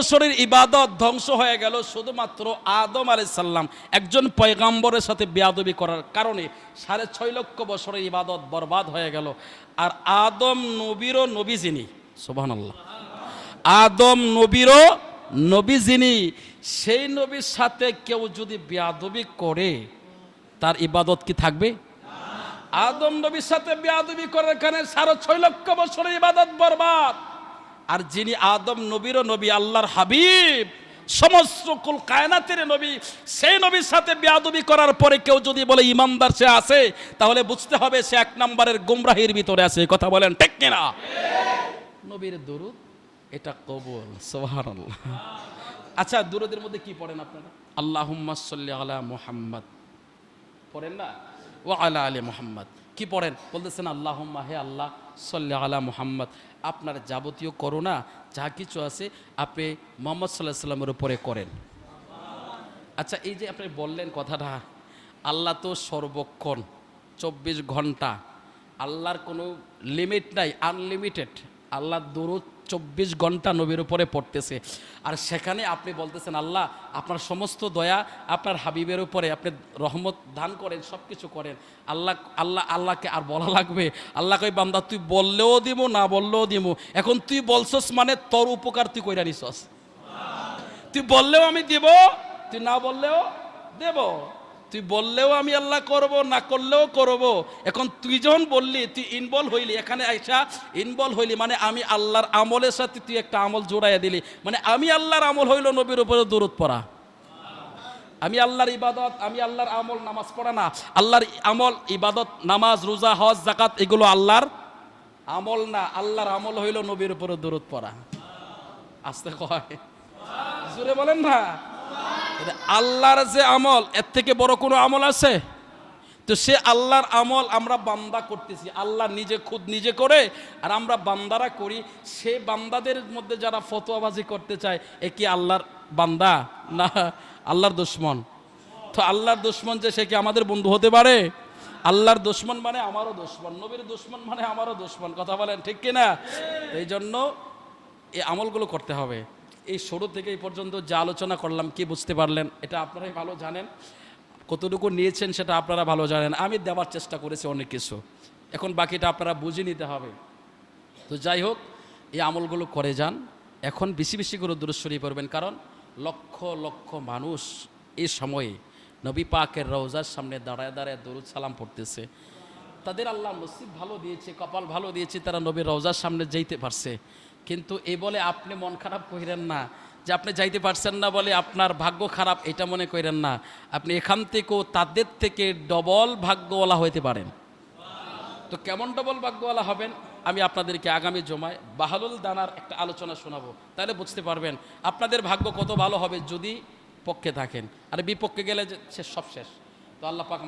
বছরের ইবাদত ধ্বংস হয়ে গেল শুধুমাত্র আদম আলাইহিস সালাম একজন পয়গাম্বরের সাথে বেয়াদবি করার কারণে। 6.5 লক্ষ বছরের ইবাদত বরবাদ হয়ে গেল। আর আদম নবীরও নবী যিনি, সুবহানাল্লাহ, আদম নবীরও নবী যিনি, সেই নবীর সাথে কেউ যদি বেয়াদবি করে তার ইবাদত কি থাকবে? আদম নবীর সাথে বেয়াদবি করার কারণে 6.5 লক্ষ বছরের ইবাদত বরবাদ। আর যিনি আদম নবীরও নবী, আল্লাহর হাবিব, সমস্ত কুল কায়নাতের নবী, সেই নবীর সাথে বেয়াদবি করার পরে কেউ যদি বলে ইমানদার সে আছে, তাহলে বুঝতে হবে সে 1 নম্বরের গুমরাহির ভিতরে আছে। কথা বলেন ঠিক কিনা? নবীর দুরূদ এটা কবুল, সুবহানাল্লাহ। আচ্ছা, দুরূদের মধ্যে কি পড়েন আপনারা? আল্লাহুম্মা সাল্লি আলা মুহাম্মদ পড়েন না? ওয়া আলা আলি মুহাম্মদ। কি পড়েন? বলতেছেন আল্লাহুম্মা, হে আল্লাহ, সাল্লি আলা মুহাম্মদ, আপনার যাবতীয় করুণা যা কিছু আছে আপনি মুহাম্মদ সাল্লাল্লাহু আলাইহি সাল্লামের উপরে করেন। আচ্ছা, এই যে আপনি বললেন কথাটা, আল্লাহ তো সর্বক্ষণ 24 ঘন্টা, আল্লাহর কোনো লিমিট নাই, আনলিমিটেড। আল্লাহ দুরূদ 24 ঘন্টা নবীর উপরে পড়তেছে। আর সেখানে আপনি বলতেছেন আল্লাহ আপনার সমস্ত দয়া আপনার হাবিবের উপরে, আপনি রহমত দান করেন, সব কিছু করেন। আল্লাহকে আর বলা লাগবে? আল্লাহ কই বান্দা তুই বললেও দিব, না বললেও দিব। এখন তুই বলছস মানে তোর উপকার তুই কইরা নিছস। তুই বললেও আমি দিব, তুই না বললেও দেব। তুই বললেও আমি আল্লাহ করব, না করলেও করব। এখন তুই যখন বললি, তুই ইনভলভ হইলি, এখানে আইসা ইনভলভ হইলি, মানে আমি আল্লাহর আমলের সাথে তুই একটা আমল জোড়াইয়া দিলি। মানে আমি আল্লাহর আমল হইল নবীর উপরে দরুদ পড়া। আমি আল্লাহর ইবাদত, আমি আল্লাহর আমল নামাজ পড়া না। আল্লাহর আমল ইবাদত, নামাজ, রোজা, হজ, যাকাত এগুলো আল্লাহর আমল না। আল্লাহর আমল হইল নবীর উপরে দরুদ পড়া। আস্তে কয়, জোরে বলেন না। আল্লাহর যে আমল, এর থেকে বড় কোনো আমল আছে? তো সে আল্লাহর আমল আমরা বান্দা করতেছি, আল্লাহ নিজে খুদ নিজে করে, আর আমরা বান্দারা করি। সে বান্দাদের মধ্যে যারা ফতোয়াবাজি করতে চায়, এ কি আল্লাহর বান্দা? না, আল্লাহর দুশমন। তো আল্লাহর দুশমন যে, সে কি আমাদের বন্ধু হতে পারে? আল্লাহর দুশমন মানে আমারও দুশমন, নবীর দুশমন মানে আমারও দুশমন। কথা বলেন ঠিক কিনা? এই জন্য এই আমলগুলো করতে হবে। এই শুরু থেকে এই পর্যন্ত যা আলোচনা করলাম, কি বুঝতে পারলেন এটা আপনারাই ভালো জানেন। কতটুকু নিয়েছেন সেটা আপনারা ভালো জানেন। আমি দেওয়ার চেষ্টা করেছি অনেক কিছু, এখন বাকিটা আপনারা বুঝে নিতে হবে। তো যাই হোক, এই আমলগুলো করে যান। এখন বেশি বেশি করে দুরূদ শরীফ পড়বেন, কারণ লক্ষ লক্ষ মানুষ এই সময়ে নবী পাকের রওজার সামনে দাঁড়ায় দাঁড়ায় দরুদ সালাম পড়তেছে। তাদের আল্লাহ নসিব ভালো দিয়েছে, কপাল ভালো দিয়েছে, তারা নবীর রওজার সামনে যাইতে পারছে। কিন্তু এই বলে আপনি মন খারাপ কইরেন না যে আপনি যাইতে পারছেন না বলে আপনার ভাগ্য খারাপ, এটা মনে করেন না। আপনি এখান থেকেও তাদের থেকে ডবল ভাগ্যওয়ালা হইতে পারেন। তো কেমন ডবল ভাগ্যওয়ালা হবেন আমি আপনাদেরকে আগামী জমায় বাহালুল দানার একটা আলোচনা শোনাবো, তাহলে বুঝতে পারবেন আপনাদের ভাগ্য কত ভালো হবে যদি পক্ষে থাকেন। আর বিপক্ষে গেলে যে সব শেষ। তো আল্লাহ পাক